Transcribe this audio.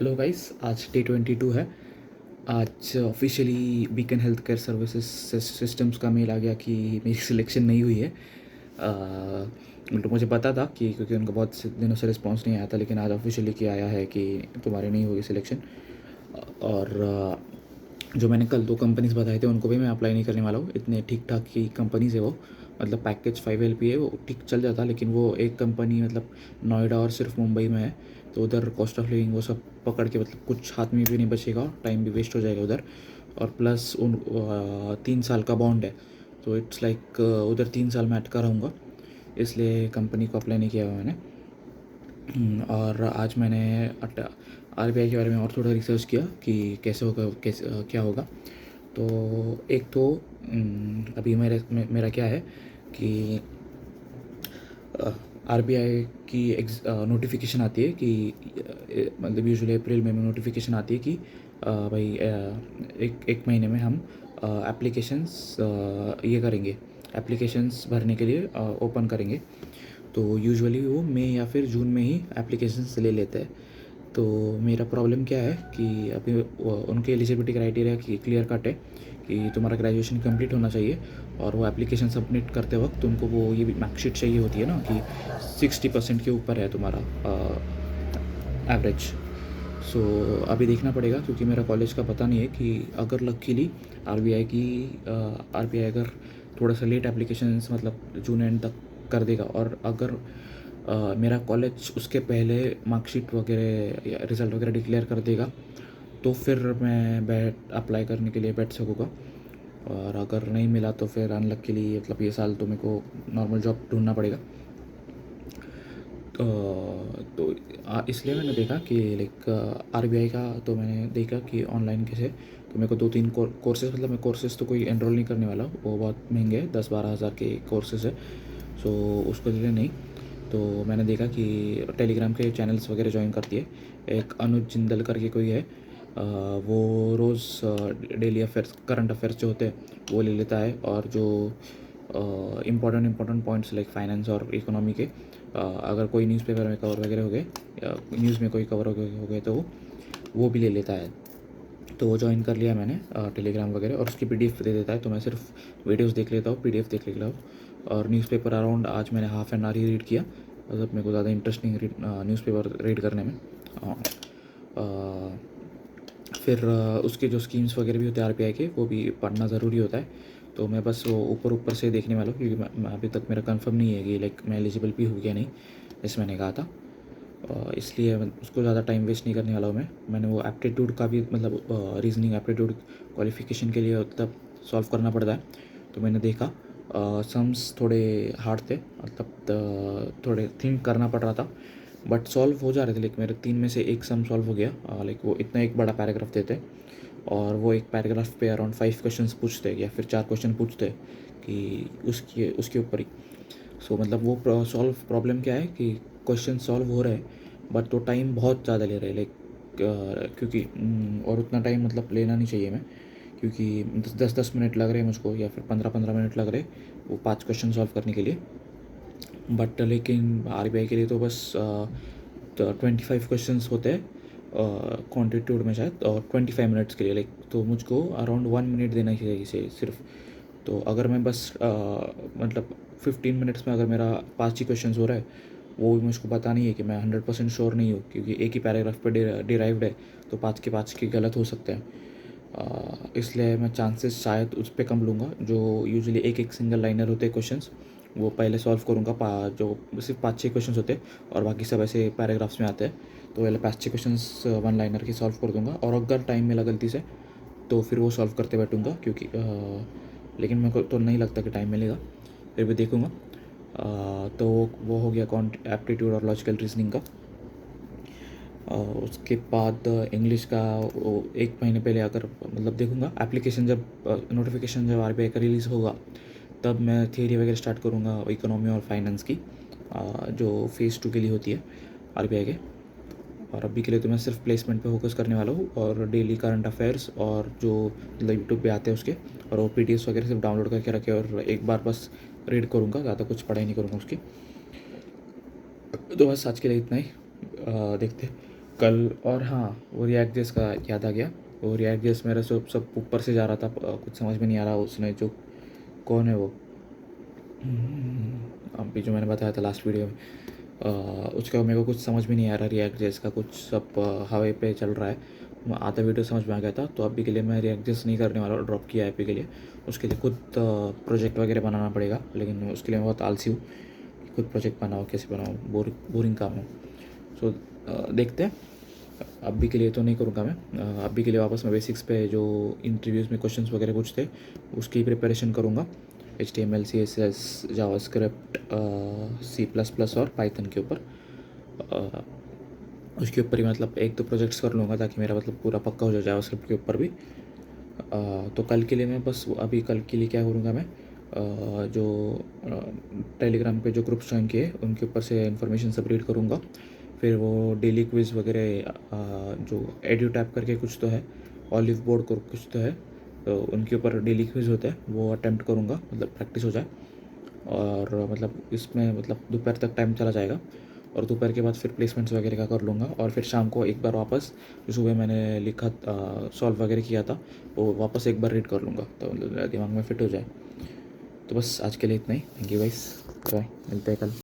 Hello guys, आज day 22 है। आज officially beacon health care services systems का मेल आ गया कि मेरी सिलेक्शन नहीं हुई है। तो मुझे पता था कि क्योंकि उनका बहुत से दिनों से रिस्पांस नहीं आया था, लेकिन आज ऑफिशियली किया आया है कि तुम्हारी नहीं हुई सिलेक्शन। और जो मैंने कल 2 कंपनीज़ बताए थे उनको भी मैं अप्लाई नहीं करने वाला हूँ। इतने ठीक ठाक की कंपनीज़ है वो, मतलब पैकेज 5 LP है, वो ठीक चल जाता। लेकिन वो एक कंपनी मतलब नोएडा और सिर्फ मुंबई में है, तो उधर कॉस्ट ऑफ लिविंग वो सब पकड़ के मतलब कुछ हाथ में भी नहीं बचेगा, टाइम भी वेस्ट हो जाएगा उधर। और प्लस 3 साल का बॉन्ड है, तो इट्स लाइक उधर 3 साल मैं अटका रहूँगा, इसलिए कंपनी को अप्लाई नहीं किया हुआ मैंने। और आज मैंने RBI के बारे में और थोड़ा रिसर्च किया कि कैसे होगा, कैसे क्या होगा। तो एक तो अभी मेरा क्या है कि RBI की नोटिफिकेशन आती है कि मतलब यूजुअली अप्रैल में नोटिफिकेशन आती है कि भाई एक महीने में हम एप्लीकेशंस ये करेंगे, एप्लीकेशंस भरने के लिए ओपन करेंगे। तो यूजुअली वो मई या फिर जून में ही एप्लीकेशंस ले लेते हैं। तो मेरा प्रॉब्लम क्या है कि अभी उनके एलिजिबिलिटी क्राइटेरिया की क्लियर कट है कि तुम्हारा ग्रेजुएशन कंप्लीट होना चाहिए, और वो एप्लीकेशन सबमिट करते वक्त उनको वो ये भी मार्कशीट चाहिए होती है ना कि 60% के ऊपर है तुम्हारा एवरेज। सो अभी देखना पड़ेगा, क्योंकि मेरा कॉलेज का पता नहीं है कि अगर लकीली आर बी आई अगर थोड़ा सा लेट एप्लीकेशंस मतलब जून एंड तक कर देगा, और अगर मेरा कॉलेज उसके पहले मार्कशीट वगैरह या रिज़ल्ट वगैरह डिक्लेयर कर देगा, तो फिर मैं अप्लाई करने के लिए बैठ सकूँगा। और अगर नहीं मिला तो फिर अनलकीली मतलब ये साल तो मेरे को नॉर्मल जॉब ढूंढना पड़ेगा। तो इसलिए मैंने देखा कि लाइक RBI का, तो मैंने देखा कि ऑनलाइन कैसे, तो मेरे को 2-3 कोर्सेज, मतलब मैं कोर्सेज तो कोई एनरोल नहीं करने वाला, वो बहुत महंगे हैं, 10-12 हज़ार के कोर्सेज है। सो उसको लिए नहीं। तो मैंने देखा कि टेलीग्राम के चैनल्स वगैरह ज्वाइन करती है। एक अनुज जिंदल करके कोई है, वो रोज़ डेली अफेयर्स, करंट अफेयर्स जो होते हैं वो ले लेता है, और जो इम्पोर्टेंट पॉइंट्स लाइक फाइनेंस और इकोनॉमी के अगर कोई न्यूज़पेपर में कवर वगैरह हो गए या न्यूज़ में कोई कवर हो गए तो वो भी ले लेता है। तो वो ज्वाइन कर लिया मैंने टेलीग्राम वगैरह, और उसकी PDF दे देता है, तो मैं सिर्फ वीडियोस देख लेता हूँ, PDF देख लेता हूँ। और न्यूज़पेपर अराउंड आज मैंने half an hour he read किया, मतलब मेरे को ज़्यादा इंटरेस्टिंग न्यूज़पेपर रीड करने में। फिर उसके जो स्कीम्स वगैरह भी होते हैं RBI के, वो भी पढ़ना ज़रूरी होता है। तो मैं बस वो ऊपर ऊपर से देखने वाला हूँ, क्योंकि मैं अभी तक मेरा कंफर्म नहीं है कि लाइक मैं एलिजिबल भी हूँ या नहीं, जैसे मैंने कहा था। इसलिए उसको ज़्यादा टाइम वेस्ट नहीं करने वाला हूँ मैंने वो एप्टीट्यूड का भी मतलब रीजनिंग एप्टीट्यूड क्वालिफिकेशन के लिए मतलब सॉल्व करना पड़ता है। तो मैंने देखा सम्स थोड़े हार्ड थे, मतलब थोड़े थिंक करना पड़ रहा था, बट सॉल्व हो जा रहे थे। लाइक मेरे 3 में से एक सम सॉल्व हो गया। लाइक वो इतना एक बड़ा पैराग्राफ देते, और वो एक पैराग्राफ पे अराउंड 5 क्वेश्चंस पूछते या फिर 4 क्वेश्चन पूछते कि उसके उसके ऊपर ही। सो मतलब वो प्रॉब्लम क्या है कि क्वेश्चन सॉल्व हो रहे हैं, बट तो टाइम बहुत ज़्यादा ले रहे हैं, लाइक क्योंकि और उतना टाइम मतलब लेना नहीं चाहिए मैं, क्योंकि 10-10 मिनट लग रहे हैं मुझको, या फिर 15-15 मिनट लग रहे वो 5 क्वेश्चन सॉल्व करने के लिए। बट लेकिन RBI के लिए तो बस 25 क्वेश्चंस होते हैं क्वान्टिट्यूड में शायद, और 25 मिनट्स के लिए, लाइक तो मुझको अराउंड 1 मिनट देना चाहिए इसे सिर्फ। तो अगर मैं बस मतलब 15 मिनट्स में अगर मेरा 5 ही क्वेश्चंस हो रहा है, वो भी मुझको पता नहीं है कि मैं 100% श्योर नहीं हूँ, क्योंकि एक ही पैराग्राफ पे डिराइव्ड है, तो 5 के 5 के गलत हो सकते हैं। इसलिए मैं चांसेस शायद उस पर कम लूँगा। जो यूजुअली एक एक सिंगल लाइनर होते हैं क्वेश्चंस, वो पहले सॉल्व करूँगा, जो सिर्फ 5-6 क्वेश्चंस होते हैं, और बाकी सब ऐसे पैराग्राफ्स में आते हैं। तो पहले 5-6 क्वेश्चंस 1 लाइनर के सॉल्व कर दूँगा, और अगर टाइम मिला गलती से तो फिर वो सॉल्व करते बैठूँगा, क्योंकि लेकिन मेरे को तो नहीं लगता कि टाइम मिलेगा, फिर भी देखूँगा। तो वो हो गया एप्टीट्यूड और लॉजिकल रीजनिंग का। उसके बाद इंग्लिश का वो 1 महीने पहले अगर मतलब देखूँगा, एप्लीकेशन जब नोटिफिकेशन जब RBI का रिलीज़ होगा, तब मैं थियरी वगैरह स्टार्ट करूँगा इकोनॉमी और फाइनेंस की, जो फेज़ 2 के लिए होती है RBI के। और अभी के लिए तो मैं सिर्फ प्लेसमेंट पे फोकस करने वाला हूँ, और डेली करंट अफेयर्स और जो मतलब यूट्यूब पे आते हैं उसके, और वो PDFs वगैरह सिर्फ डाउनलोड करके रखे, और एक बार बस रीड करूँगा, ज़्यादा कुछ पढ़ाई नहीं करूँगा उसकी। तो बस आज के लिए इतना ही। देखते हैं कल और हाँ वो रिएक्ट जेस का याद आ गया। वो रिएक्ट जेस मेरा सब सब ऊपर से जा रहा था, कुछ समझ में नहीं आ रहा उसने जो कौन है वो अभी जो मैंने बताया था लास्ट वीडियो में, उसका मेरे को कुछ समझ में नहीं आ रहा रिएक्ट जेस का, कुछ सब हवा पे चल रहा है। आधा वीडियो समझ में आ गया था, तो अभी के लिए मैं रिएक्ट जेस नहीं करने वाला, ड्रॉप किया है अभी के लिए। उसके लिए खुद प्रोजेक्ट वगैरह बनाना पड़ेगा, लेकिन उसके लिए मैं बहुत आलसी हूँ। खुद प्रोजेक्ट बनाओ कैसे बनाओ, बोरिंग काम है। सो देखते हैं। अभी के लिए तो नहीं करूँगा मैं। अभी के लिए वापस मैं बेसिक्स पे जो इंटरव्यूज़ में क्वेश्चंस वगैरह पूछते उसकी प्रिपरेशन करूँगा। HTML CSS जावास्क्रिप्ट C++ और पाइथन के ऊपर। उसके ऊपर ही मतलब एक दो प्रोजेक्ट्स कर लूँगा, ताकि मेरा मतलब पूरा पक्का हो जाए जावास्क्रिप्ट के ऊपर भी। तो कल के लिए मैं बस अभी कल के लिए क्या करूँगा मैं, जो टेलीग्राम पे जो ग्रुप्स ज्वाइन किए उनके ऊपर से इन्फॉर्मेशन सब रीड करूँगा। फिर वो डेली क्विज़ वगैरह जो एड्यू टैप करके कुछ तो है, ऑलिव बोर्ड को कुछ तो है, तो उनके ऊपर डेली क्विज़ होता है, वो अटैम्प्ट करूँगा, मतलब प्रैक्टिस हो जाए। और मतलब इसमें मतलब दोपहर तक टाइम चला जाएगा, और दोपहर के बाद फिर प्लेसमेंट्स वगैरह का कर लूँगा। और फिर शाम को एक बार वापस जो सुबह मैंने लिखा सॉल्व वगैरह किया था वो वापस एक बार रीड कर लूँगा, तो दिमाग में फिट हो जाए। तो बस आज के लिए इतना ही। थैंक यू गाइस, बाय, मिलते हैं कल।